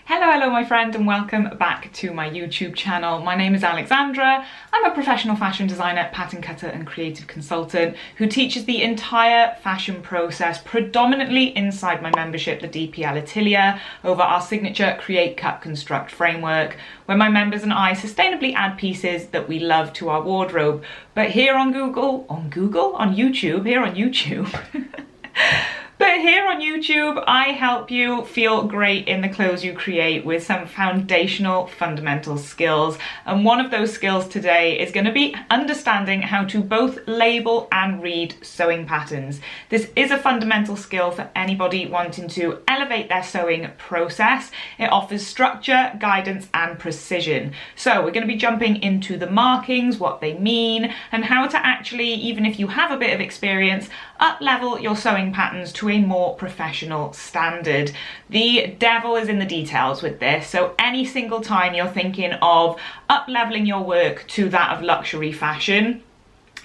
Hello my friend, and welcome back to my YouTube channel. My name is Alexandra. I'm a professional fashion designer, pattern cutter and creative consultant who teaches the entire fashion process predominantly inside my membership, the DPL Atelier, over our signature Create, Cut, Construct framework, where my members and I sustainably add pieces that we love to our wardrobe. But here on But here on YouTube, I help you feel great in the clothes you create with some foundational fundamental skills. And one of those skills today is going to be understanding how to both label and read sewing patterns. This is a fundamental skill for anybody wanting to elevate their sewing process. It offers structure, guidance, and precision. So we're going to be jumping into the markings, what they mean, and how to actually, even if you have a bit of experience, up-level your sewing patterns to a more professional standard. The devil is in the details with this, so any single time you're thinking of up-leveling your work to that of luxury fashion,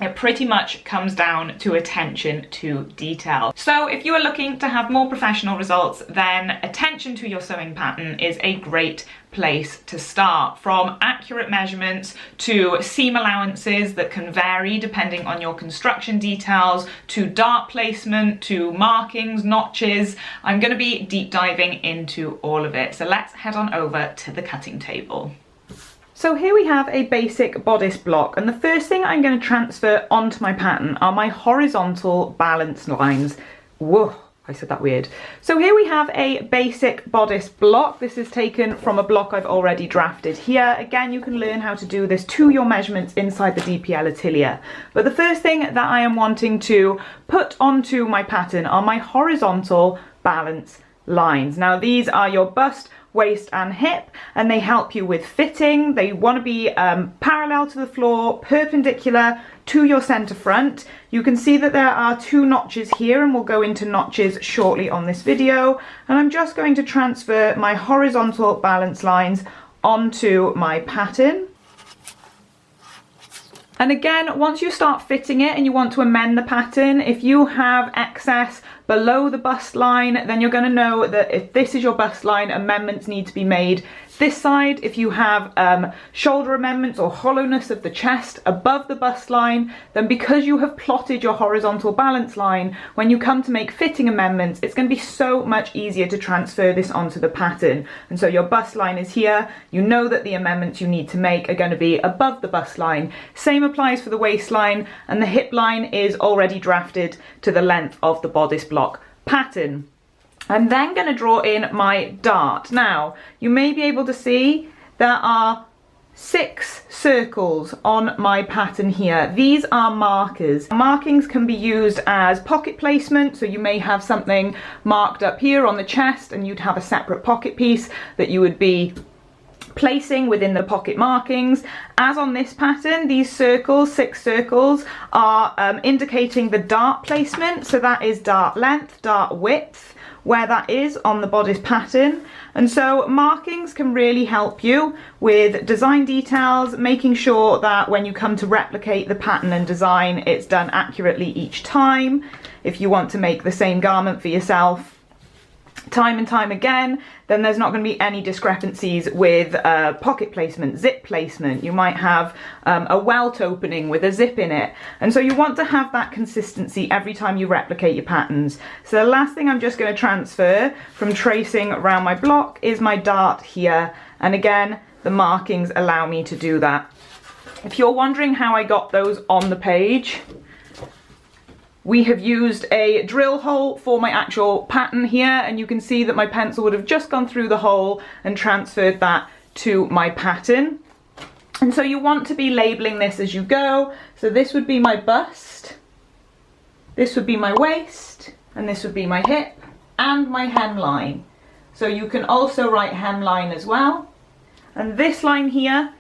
it pretty much comes down to attention to detail. So if you are looking to have more professional results, then attention to your sewing pattern is a great place to start. From accurate measurements to seam allowances that can vary depending on your construction details, to dart placement, to markings, notches. I'm going to be deep diving into all of it. So let's head on over to the cutting table. So here we have a basic bodice block, and the first thing I'm going to transfer onto my pattern are my horizontal balance lines. Whoa, I said that weird. So here we have a basic bodice block. This is taken from a block I've already drafted here. Again, you can learn how to do this to your measurements inside the DPL Atelier. But the first thing that I am wanting to put onto my pattern are my horizontal balance lines. Now these are your bust, waist and hip, and they help you with fitting. They want to be parallel to the floor, perpendicular to your center front. You can see that there are two notches here, and we'll go into notches shortly on this video. And I'm just going to transfer my horizontal balance lines onto my pattern. And again, once you start fitting it and you want to amend the pattern, if you have excess below the bust line, then you're going to know that if this is your bust line, amendments need to be made this side. If you have shoulder amendments or hollowness of the chest above the bust line, then because you have plotted your horizontal balance line, when you come to make fitting amendments, it's going to be so much easier to transfer this onto the pattern. And so your bust line is here. You know that the amendments you need to make are going to be above the bust line. Same applies for the waistline, and the hip line is already drafted to the length of the bodice block pattern. I'm then going to draw in my dart. Now, you may be able to see there are 6 circles on my pattern here. These are markers. Markings can be used as pocket placement, so you may have something marked up here on the chest and you'd have a separate pocket piece that you would be placing within the pocket markings. As on this pattern, these circles, 6 circles, are indicating the dart placement. So that is dart length, dart width, where that is on the bodice pattern. And so markings can really help you with design details, making sure that when you come to replicate the pattern and design, it's done accurately each time. If you want to make the same garment for yourself time and time again, then there's not going to be any discrepancies with pocket placement, zip placement. You might have a welt opening with a zip in it, and so you want to have that consistency every time you replicate your patterns. So the last thing I'm just going to transfer from tracing around my block is my dart here, and again the markings allow me to do that. If you're wondering how I got those on the page, we have used a drill hole for my actual pattern here, and you can see that my pencil would have just gone through the hole and transferred that to my pattern. And so you want to be labeling this as you go. So this would be my bust, this would be my waist, and this would be my hip and my hemline. So you can also write hemline as well. And this line here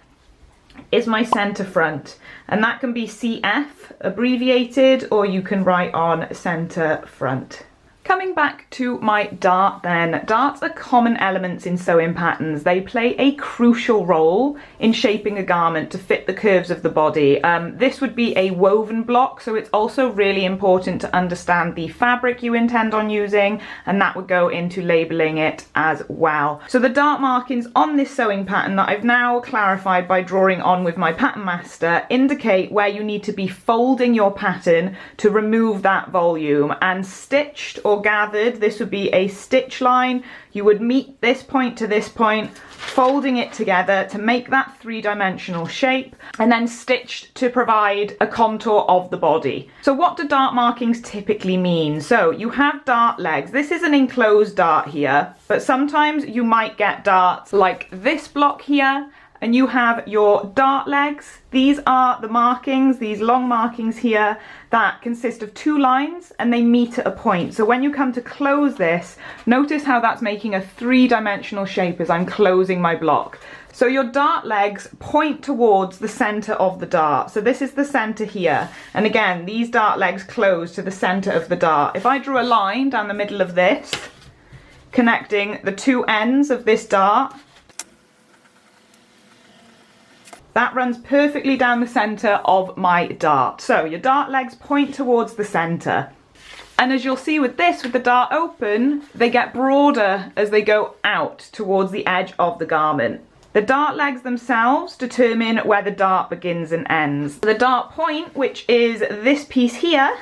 is my center front, and that can be CF abbreviated, or you can write on center front. Coming back to my dart then, darts are common elements in sewing patterns. They play a crucial role in shaping a garment to fit the curves of the body. This would be a woven block, so it's also really important to understand the fabric you intend on using, and that would go into labeling it as well. So the dart markings on this sewing pattern that I've now clarified by drawing on with my pattern master indicate where you need to be folding your pattern to remove that volume, and stitched or gathered, this would be a stitch line. You would meet this point to this point, folding it together to make that three-dimensional shape, and then stitched to provide a contour of the body. So what do dart markings typically mean? So you have dart legs. This is an enclosed dart here, but sometimes you might get darts like this block here, and you have your dart legs. These are the markings, these long markings here, that consist of two lines and they meet at a point. So when you come to close this, notice how that's making a three-dimensional shape as I'm closing my block. So your dart legs point towards the center of the dart. So this is the center here. And again, these dart legs close to the center of the dart. If I drew a line down the middle of this, connecting the two ends of this dart, that runs perfectly down the centre of my dart. So your dart legs point towards the centre. And as you'll see with this, with the dart open, they get broader as they go out towards the edge of the garment. The dart legs themselves determine where the dart begins and ends. The dart point, which is this piece here,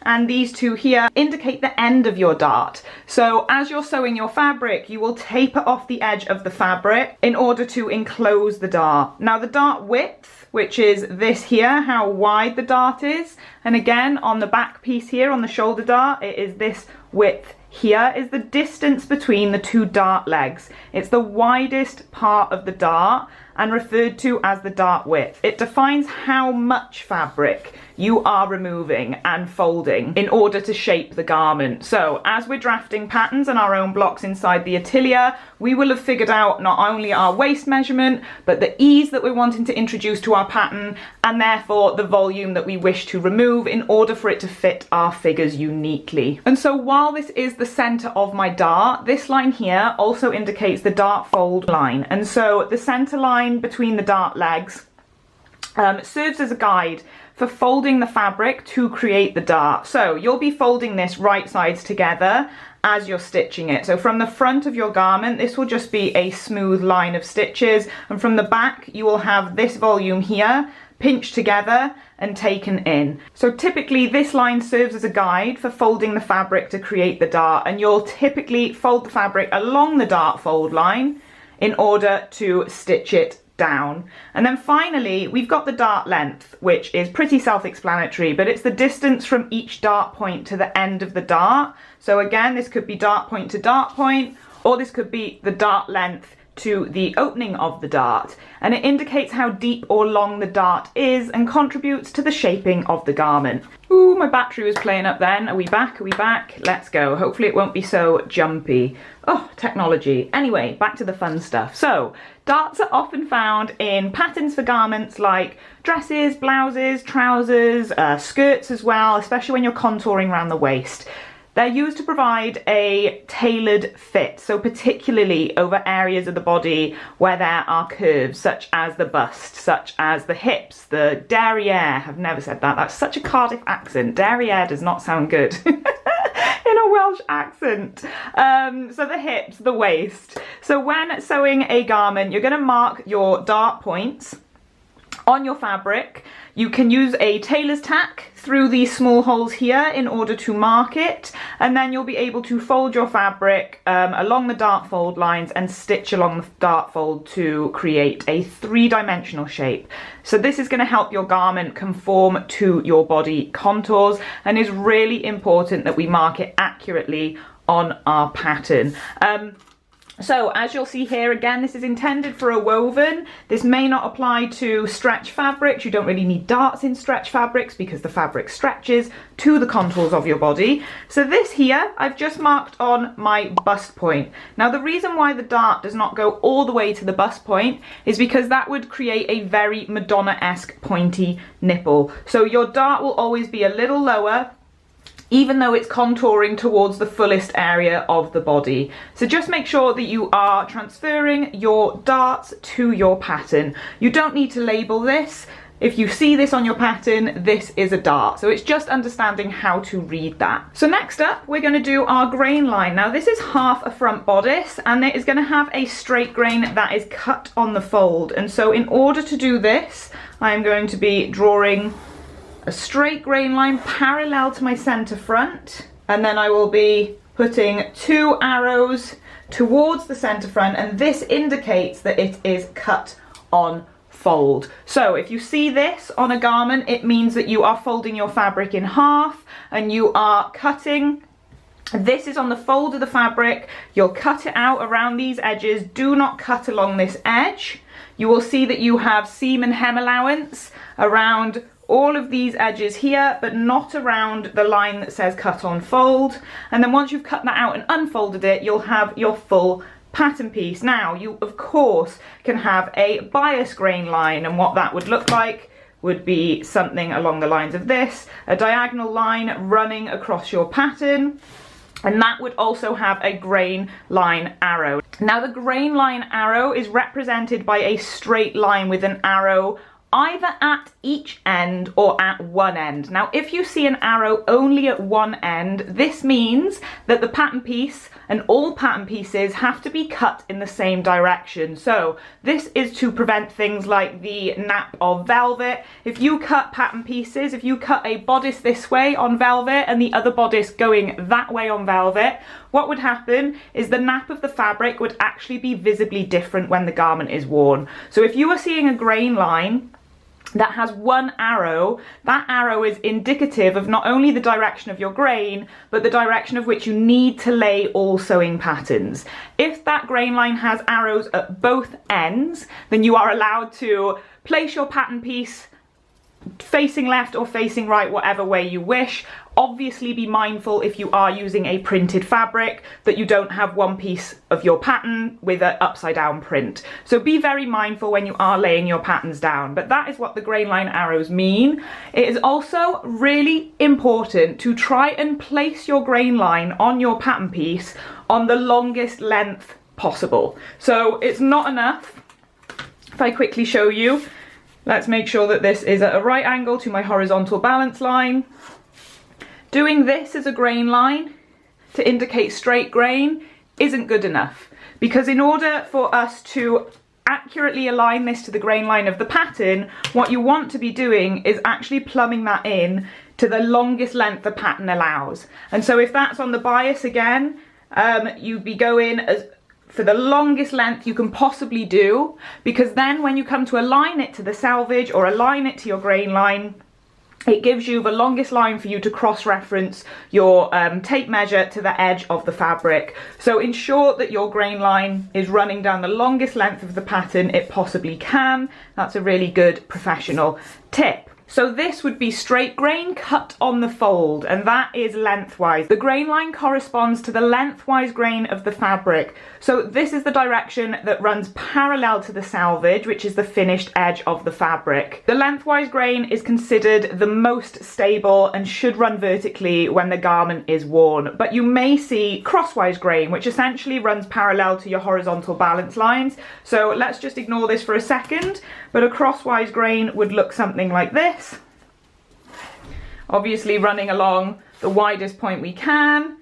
and these two here, indicate the end of your dart. So as you're sewing your fabric, you will taper off the edge of the fabric in order to enclose the dart. Now the dart width, which is this here, how wide the dart is, and again on the back piece here on the shoulder dart, it is this width here, is the distance between the two dart legs. It's the widest part of the dart and referred to as the dart width. It defines how much fabric you are removing and folding in order to shape the garment. So as we're drafting patterns and our own blocks inside the atelier, we will have figured out not only our waist measurement, but the ease that we're wanting to introduce to our pattern, and therefore the volume that we wish to remove in order for it to fit our figures uniquely. And so while this is the center of my dart, this line here also indicates the dart fold line. And so the center line between the dart legs serves as a guide for folding the fabric to create the dart. So you'll be folding this right sides together as you're stitching it. So from the front of your garment, this will just be a smooth line of stitches, and from the back you will have this volume here pinched together and taken in. So typically this line serves as a guide for folding the fabric to create the dart, and you'll typically fold the fabric along the dart fold line in order to stitch it down. And then finally we've got the dart length, which is pretty self-explanatory, but it's the distance from each dart point to the end of the dart. So again, this could be dart point to dart point, or this could be the dart length to the opening of the dart, and it indicates how deep or long the dart is and contributes to the shaping of the garment. Ooh, my battery was playing up then. Are we back? Are we back? Let's go. Hopefully it won't be so jumpy. Oh, technology. Anyway, back to the fun stuff. So, darts are often found in patterns for garments like dresses, blouses, trousers, skirts as well, especially when you're contouring around the waist. They're used to provide a tailored fit, so particularly over areas of the body where there are curves, such as the bust, such as the hips, the derriere. I've never said that. That's such a Cardiff accent. Derriere does not sound good in a Welsh accent. So the hips, the waist. So when sewing a garment, you're going to mark your dart points on your fabric. You can use a tailor's tack through these small holes here in order to mark it, and then you'll be able to fold your fabric along the dart fold lines and stitch along the dart fold to create a three-dimensional shape. So this is going to help your garment conform to your body contours, and is really important that we mark it accurately on our pattern. So as you'll see here, again, this is intended for a woven. This may not apply to stretch fabrics. You don't really need darts in stretch fabrics because the fabric stretches to the contours of your body. So this here, I've just marked on my bust point. Now the reason why the dart does not go all the way to the bust point is because that would create a very Madonna-esque pointy nipple. So your dart will always be a little lower, even though it's contouring towards the fullest area of the body. So just make sure that you are transferring your darts to your pattern. You don't need to label this. If you see this on your pattern, this is a dart. So it's just understanding how to read that. So next up, we're going to do our grain line. Now this is half a front bodice, and it is going to have a straight grain that is cut on the fold. And so in order to do this, I'm going to be drawing a straight grain line parallel to my center front, and then I will be putting 2 arrows towards the center front, and this indicates that it is cut on fold. So if you see this on a garment, it means that you are folding your fabric in half and you are cutting. This is on the fold of the fabric. You'll cut it out around these edges. Do not cut along this edge. You will see that you have seam and hem allowance around all of these edges here, but not around the line that says cut on fold. And then once you've cut that out and unfolded it, you'll have your full pattern piece. Now you of course can have a bias grain line, and what that would look like would be something along the lines of this, a diagonal line running across your pattern, and that would also have a grain line arrow. Now the grain line arrow is represented by a straight line with an arrow either at each end or at one end. Now if you see an arrow only at one end, this means that the pattern piece and all pattern pieces have to be cut in the same direction. So this is to prevent things like the nap of velvet. If you cut pattern pieces, if you cut a bodice this way on velvet and the other bodice going that way on velvet, what would happen is the nap of the fabric would actually be visibly different when the garment is worn. So if you are seeing a grain line that has one arrow, that arrow is indicative of not only the direction of your grain, but the direction of which you need to lay all sewing patterns. If that grain line has arrows at both ends, then you are allowed to place your pattern piece facing left or facing right, whatever way you wish. Obviously be mindful if you are using a printed fabric that you don't have one piece of your pattern with an upside down print. So be very mindful when you are laying your patterns down, but that is what the grain line arrows mean. It is also really important to try and place your grain line on your pattern piece on the longest length possible. So it's not enough, if I quickly show you, let's make sure that this is at a right angle to my horizontal balance line. Doing this as a grain line to indicate straight grain isn't good enough, because in order for us to accurately align this to the grain line of the pattern, what you want to be doing is actually plumbing that in to the longest length the pattern allows. And so if that's on the bias again, you'd be going as for the longest length you can possibly do, because then when you come to align it to the selvage or align it to your grain line, it gives you the longest line for you to cross-reference your tape measure to the edge of the fabric. So ensure that your grain line is running down the longest length of the pattern it possibly can. That's a really good professional tip. So this would be straight grain cut on the fold, and that is lengthwise. The grain line corresponds to the lengthwise grain of the fabric. So this is the direction that runs parallel to the selvage, which is the finished edge of the fabric. The lengthwise grain is considered the most stable and should run vertically when the garment is worn. But you may see crosswise grain, which essentially runs parallel to your horizontal balance lines. So let's just ignore this for a second. But a crosswise grain would look something like this. Obviously running along the widest point we can,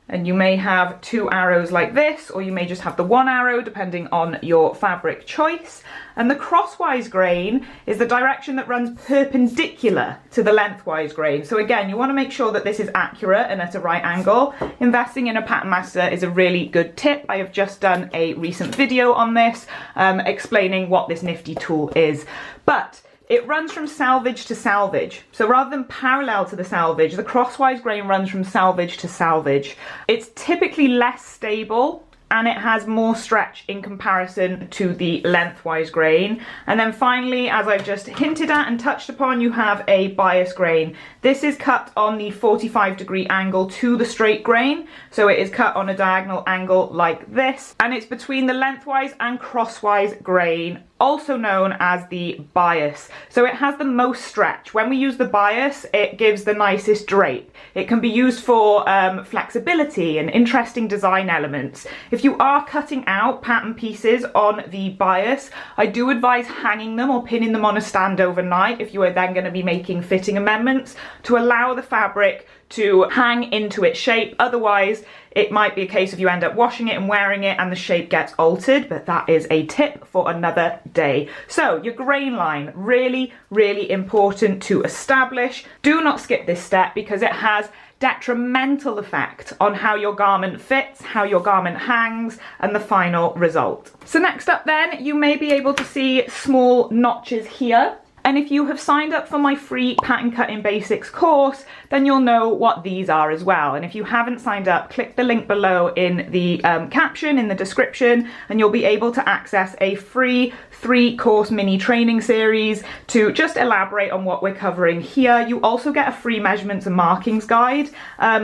and you may have 2 arrows like this, or you may just have the 1 arrow depending on your fabric choice. And the crosswise grain is the direction that runs perpendicular to the lengthwise grain. So again, you want to make sure that this is accurate and at a right angle. Investing in a pattern master is a really good tip. I have just done a recent video on this, explaining what this nifty tool is. But it runs from selvage to selvage. So rather than parallel to the selvage, the crosswise grain runs from selvage to selvage. It's typically less stable and it has more stretch in comparison to the lengthwise grain. And then finally, as I've just hinted at and touched upon, you have a bias grain. This is cut on the 45-degree angle to the straight grain. So it is cut on a diagonal angle like this. And it's between the lengthwise and crosswise grain also known as the bias. So it has the most stretch. When we use the bias, it gives the nicest drape. It can be used for flexibility and interesting design elements. If you are cutting out pattern pieces on the bias, I do advise hanging them or pinning them on a stand overnight if you are then going to be making fitting amendments, to allow the fabric to hang into its shape. Otherwise, it might be a case of you end up washing it and wearing it and the shape gets altered, but that is a tip for another day. So your grain line, really, really important to establish. Do not skip this step because it has detrimental effect on how your garment fits, how your garment hangs, and the final result. So next up then, you may be able to see small notches here. And if you have signed up for my free Pattern Cutting Basics course, then you'll know what these are as well. And if you haven't signed up, click the link below in the caption, in the description, and you'll be able to access a free 3-course mini training series to just elaborate on what we're covering here. You also get a free measurements and markings guide.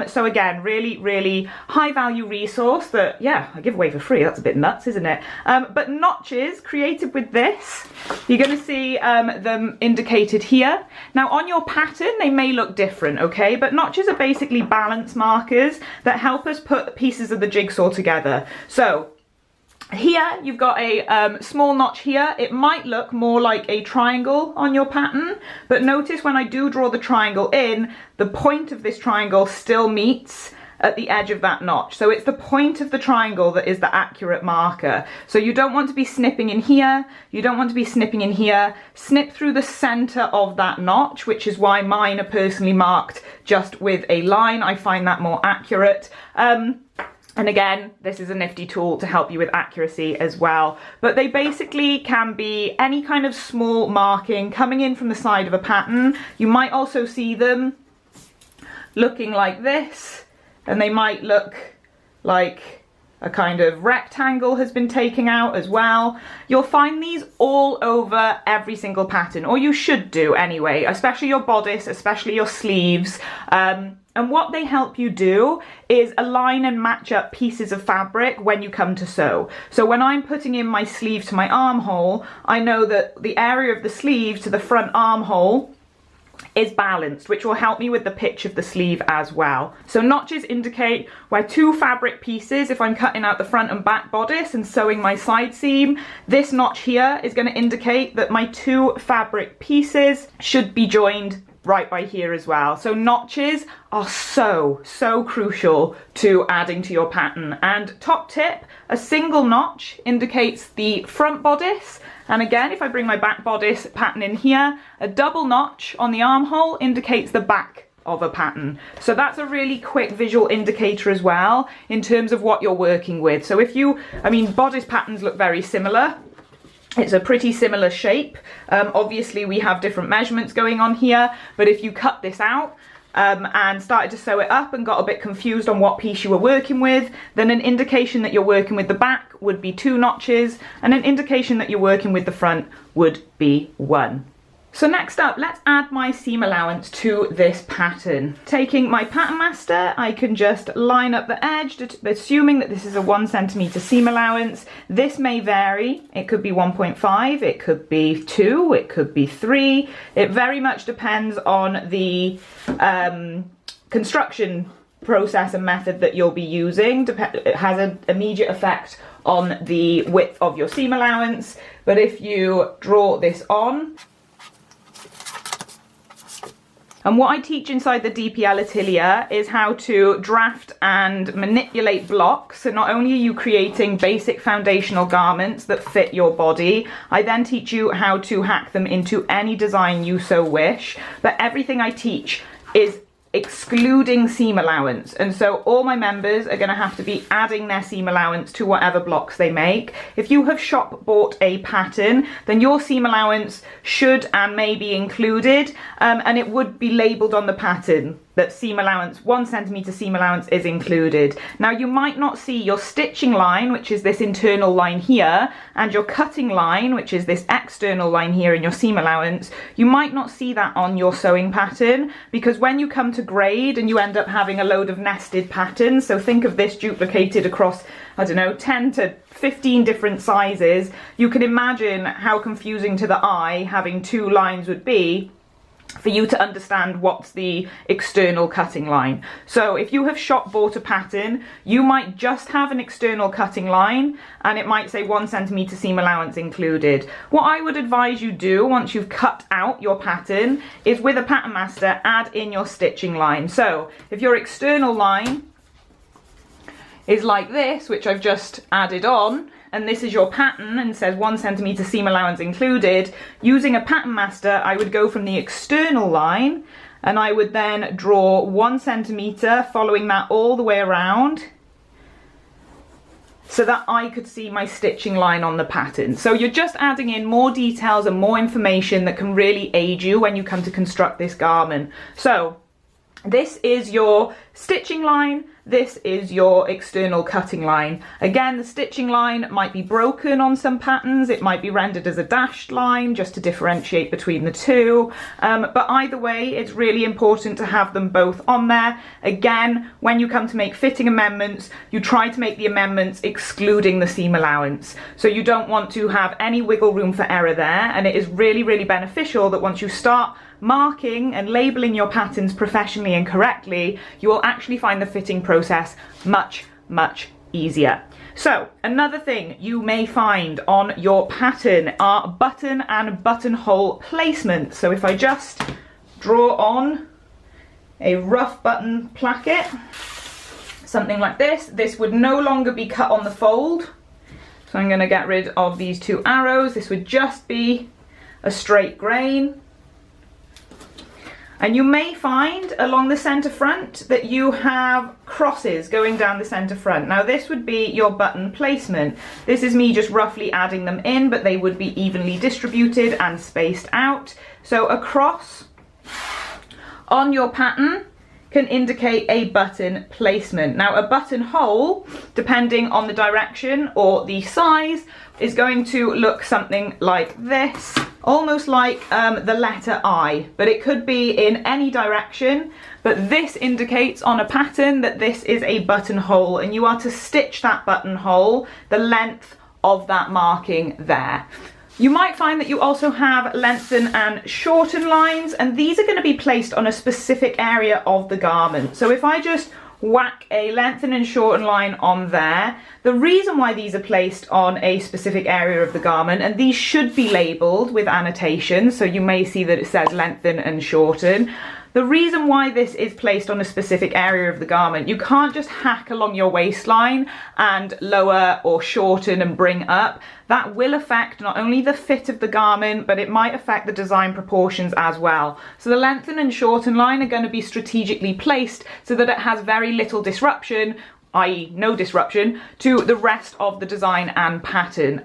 So again, really, really high value resource that, yeah, I give away for free. That's a bit nuts, isn't it? But notches created with this, you're going to see them indicated here. Now on your pattern, they may look different, okay? But notches are basically balance markers that help us put pieces of the jigsaw together. So here you've got a small notch here. It might look more like a triangle on your pattern, but notice when I do draw the triangle in, the point of this triangle still meets at the edge of that notch. So it's the point of the triangle that is the accurate marker. So you don't want to be snipping in here, you don't want to be snipping in here. Snip through the center of that notch, which is why mine are personally marked just with a line. I find that more accurate. And again, this is a nifty tool to help you with accuracy as well. But they basically can be any kind of small marking coming in from the side of a pattern. You might also see them looking like this, and they might look like a kind of rectangle has been taken out as well. You'll find these all over every single pattern, or you should do anyway, especially your bodice, especially your sleeves. And what they help you do is align and match up pieces of fabric when you come to sew. So when I'm putting in my sleeve to my armhole, I know that the area of the sleeve to the front armhole is balanced, which will help me with the pitch of the sleeve as well. So notches indicate where 2 fabric pieces, if I'm cutting out the front and back bodice and sewing my side seam, this notch here is going to indicate that my 2 fabric pieces should be joined right by here as well. So notches are so crucial to adding to your pattern. And top tip, a single notch indicates the front bodice. And again, if I bring my back bodice pattern in here, a double notch on the armhole indicates the back of a pattern. So that's a really quick visual indicator as well in terms of what you're working with. So if you, I mean, bodice patterns look very similar. It's a pretty similar shape. Obviously we have different measurements going on here, but if you cut this out and started to sew it up and got a bit confused on what piece you were working with, then an indication that you're working with the back would be 2 notches, and an indication that you're working with the front would be 1. So next up, let's add my seam allowance to this pattern. Taking my pattern master, I can just line up the edge, assuming that this is a 1 centimeter seam allowance. This may vary. It could be 1.5, it could be 2, it could be 3. It very much depends on the construction process and method that you'll be using. It has an immediate effect on the width of your seam allowance. But if you draw this on, and what I teach inside the DPL Atelier is how to draft and manipulate blocks. So not only are you creating basic foundational garments that fit your body, I then teach you how to hack them into any design you so wish. But everything I teach is excluding seam allowance, and so all my members are going to have to be adding their seam allowance to whatever blocks they make. If you have shop bought a pattern, then your seam allowance should and may be included, and it would be labelled on the pattern. that seam allowance, 1 centimetre seam allowance is included. Now you might not see your stitching line, which is this internal line here, and your cutting line, which is this external line here in your seam allowance. You might not see that on your sewing pattern, because when you come to grade and you end up having a load of nested patterns, so think of this duplicated across, I don't know, 10 to 15 different sizes, you can imagine how confusing to the eye having 2 lines would be for you to understand what's the external cutting line. So if you have shop bought a pattern, you might just have an external cutting line and it might say 1 centimetre seam allowance included. What I would advise you do once you've cut out your pattern is, with a pattern master, add in your stitching line. So if your external line is like this, which I've just added on, and this is your pattern and says 1 centimetre seam allowance included, using a pattern master I would go from the external line and I would then draw 1 centimetre, following that all the way around so that I could see my stitching line on the pattern. So you're just adding in more details and more information that can really aid you when you come to construct this garment. So this is your stitching line, this is your external cutting line. Again, the stitching line might be broken on some patterns, it might be rendered as a dashed line just to differentiate between the two, but either way it's really important to have them both on there. Again, when you come to make fitting amendments, you try to make the amendments excluding the seam allowance, so you don't want to have any wiggle room for error there, and it is really, really beneficial that once you start marking and labeling your patterns professionally and correctly, you will actually find the fitting process much, much easier. So another thing you may find on your pattern are button and buttonhole placements. So if I just draw on a rough button placket, something like this would no longer be cut on the fold. So I'm going to get rid of these 2 arrows. This would just be a straight grain. And you may find along the centre front that you have crosses going down the centre front. Now this would be your button placement. This is me just roughly adding them in, but they would be evenly distributed and spaced out. So a cross on your pattern can indicate a button placement. Now a buttonhole, depending on the direction or the size, is going to look something like this, almost like the letter I, but it could be in any direction. But this indicates on a pattern that this is a buttonhole, and you are to stitch that buttonhole the length of that marking there. You might find that you also have lengthen and shorten lines, and these are going to be placed on a specific area of the garment. So if I just whack a lengthen and shorten line on there, the reason why these are placed on a specific area of the garment, and these should be labelled with annotations, so you may see that it says lengthen and shorten. The reason why this is placed on a specific area of the garment, you can't just hack along your waistline and lower or shorten and bring up. That will affect not only the fit of the garment, but it might affect the design proportions as well. So the lengthen and shorten line are going to be strategically placed so that it has very little disruption, i.e. no disruption, to the rest of the design and pattern.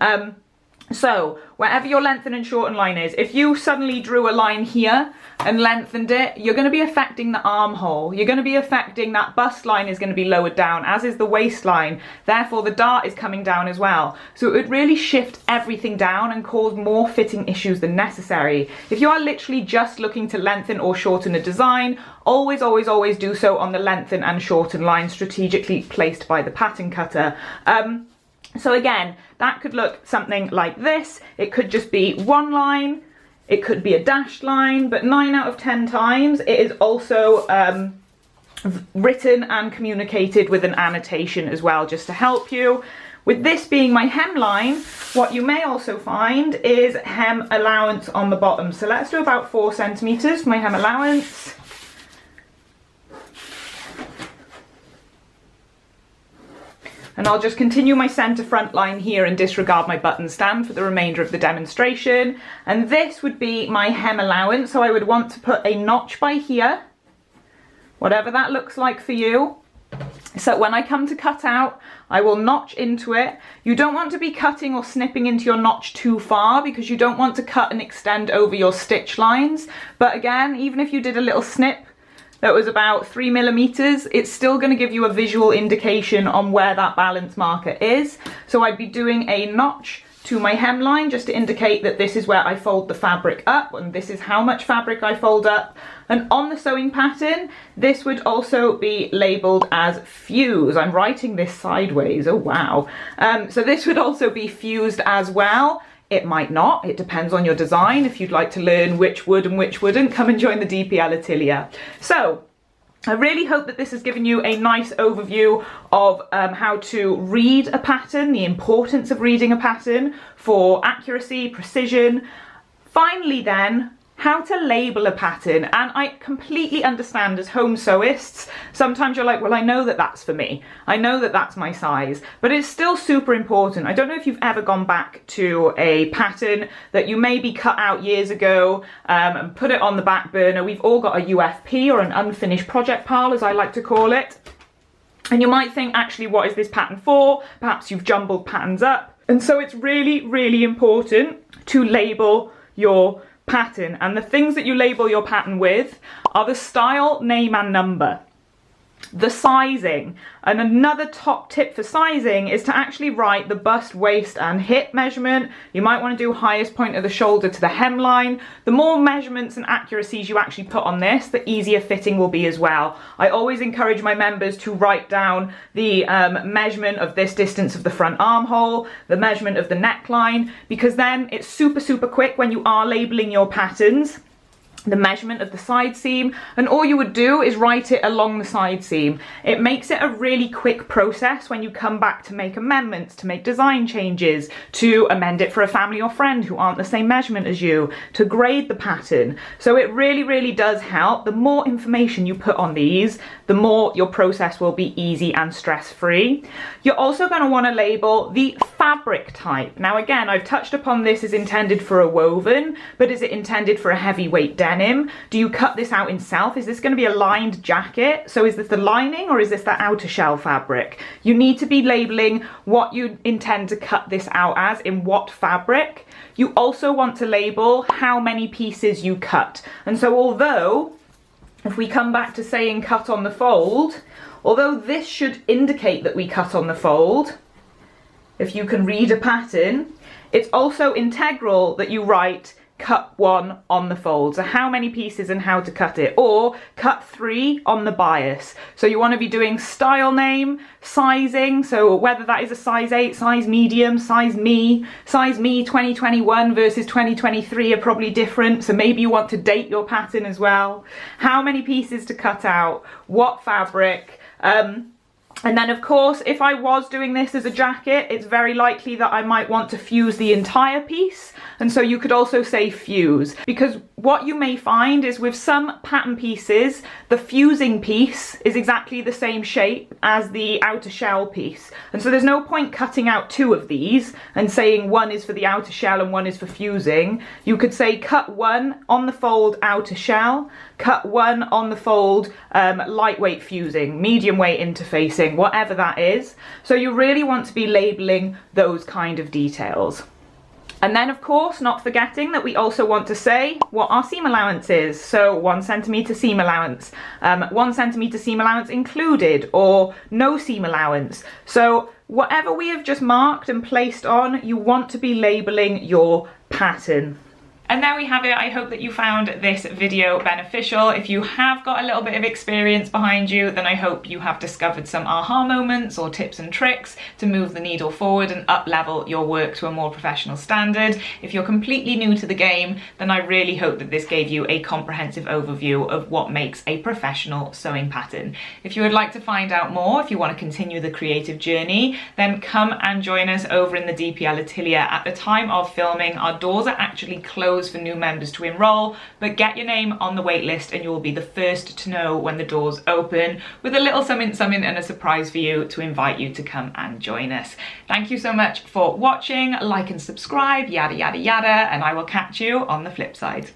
So wherever your lengthen and shorten line is, if you suddenly drew a line here and lengthened it, you're going to be affecting the armhole. You're going to be affecting that bust line is going to be lowered down, as is the waistline. Therefore the dart is coming down as well. So it would really shift everything down and cause more fitting issues than necessary. If you are literally just looking to lengthen or shorten a design, always, always, always do so on the lengthen and shorten line strategically placed by the pattern cutter. So again, that could look something like this. It could just be one line, it could be a dashed line, but 9 out of 10 times it is also written and communicated with an annotation as well, just to help you. With this being my hemline, what you may also find is hem allowance on the bottom. So let's do about 4 centimetres for my hem allowance. And I'll just continue my centre front line here and disregard my button stand for the remainder of the demonstration. And this would be my hem allowance, so I would want to put a notch by here, whatever that looks like for you. So when I come to cut out, I will notch into it. You don't want to be cutting or snipping into your notch too far, because you don't want to cut and extend over your stitch lines. But again, even if you did a little snip that was about 3 millimeters, it's still going to give you a visual indication on where that balance marker is. So I'd be doing a notch to my hemline just to indicate that this is where I fold the fabric up, and this is how much fabric I fold up. And on the sewing pattern, this would also be labeled as fuse. I'm writing this sideways, oh wow. So this would also be fused as well. It might not, it depends on your design. If you'd like to learn which would and which wouldn't, come and join the DPL Atelier. So I really hope that this has given you a nice overview of how to read a pattern, the importance of reading a pattern for accuracy, precision. Finally then, how to label a pattern. And I completely understand as home sewists, sometimes you're like, well, I know that that's for me. I know that that's my size, but it's still super important. I don't know if you've ever gone back to a pattern that you maybe cut out years ago and put it on the back burner. We've all got a UFP, or an unfinished project pile, as I like to call it. And you might think, actually, what is this pattern for? Perhaps you've jumbled patterns up. And so it's really, really important to label your pattern, and the things that you label your pattern with are the style, name and number, the sizing. And another top tip for sizing is to actually write the bust, waist and hip measurement. You might want to do highest point of the shoulder to the hemline. The more measurements and accuracies you actually put on this, the easier fitting will be as well. I always encourage my members to write down the measurement of this distance of the front armhole, the measurement of the neckline, because then it's super, super quick when you are labeling your patterns. The measurement of the side seam, and all you would do is write it along the side seam. It makes it a really quick process when you come back to make amendments, to make design changes, to amend it for a family or friend who aren't the same measurement as you, to grade the pattern. So it really, really does help. The more information you put on these, the more your process will be easy and stress-free. You're also going to want to label the fabric type. Now again, I've touched upon this is intended for a woven, but is it intended for a heavyweight denim? Do you cut this out in self? Is this going to be a lined jacket? So is this the lining, or is this the outer shell fabric? You need to be labeling what you intend to cut this out as, in what fabric. You also want to label how many pieces you cut. And so although, if we come back to saying cut on the fold, although this should indicate that we cut on the fold, if you can read a pattern, it's also integral that you write cut 1 on the fold, so how many pieces and how to cut it, or cut 3 on the bias. So you want to be doing style name, sizing, so whether that is a size 8, size medium, size me 2021 versus 2023 are probably different, so maybe you want to date your pattern as well. How many pieces to cut out, what fabric, and then of course, if I was doing this as a jacket, it's very likely that I might want to fuse the entire piece. And so you could also say fuse, because what you may find is with some pattern pieces, the fusing piece is exactly the same shape as the outer shell piece. And so there's no point cutting out 2 of these and saying one is for the outer shell and one is for fusing. You could say cut 1 on the fold outer shell, cut 1 on the fold lightweight fusing, medium weight interfacing, whatever that is. So you really want to be labeling those kind of details. And then of course, not forgetting that we also want to say what our seam allowance is. So 1 centimetre seam allowance, 1 centimetre seam allowance included, or no seam allowance. So whatever we have just marked and placed on, you want to be labeling your pattern. And there we have it. I hope that you found this video beneficial. If you have got a little bit of experience behind you, then I hope you have discovered some aha moments or tips and tricks to move the needle forward and up-level your work to a more professional standard. If you're completely new to the game, then I really hope that this gave you a comprehensive overview of what makes a professional sewing pattern. If you would like to find out more, if you want to continue the creative journey, then come and join us over in the DPL Atelier. At the time of filming, our doors are actually closed for new members to enroll, but get your name on the wait list and you will be the first to know when the doors open, with a little something and a surprise for you to invite you to come and join us. Thank you so much for watching. Like and subscribe, yada yada yada, and I will catch you on the flip side.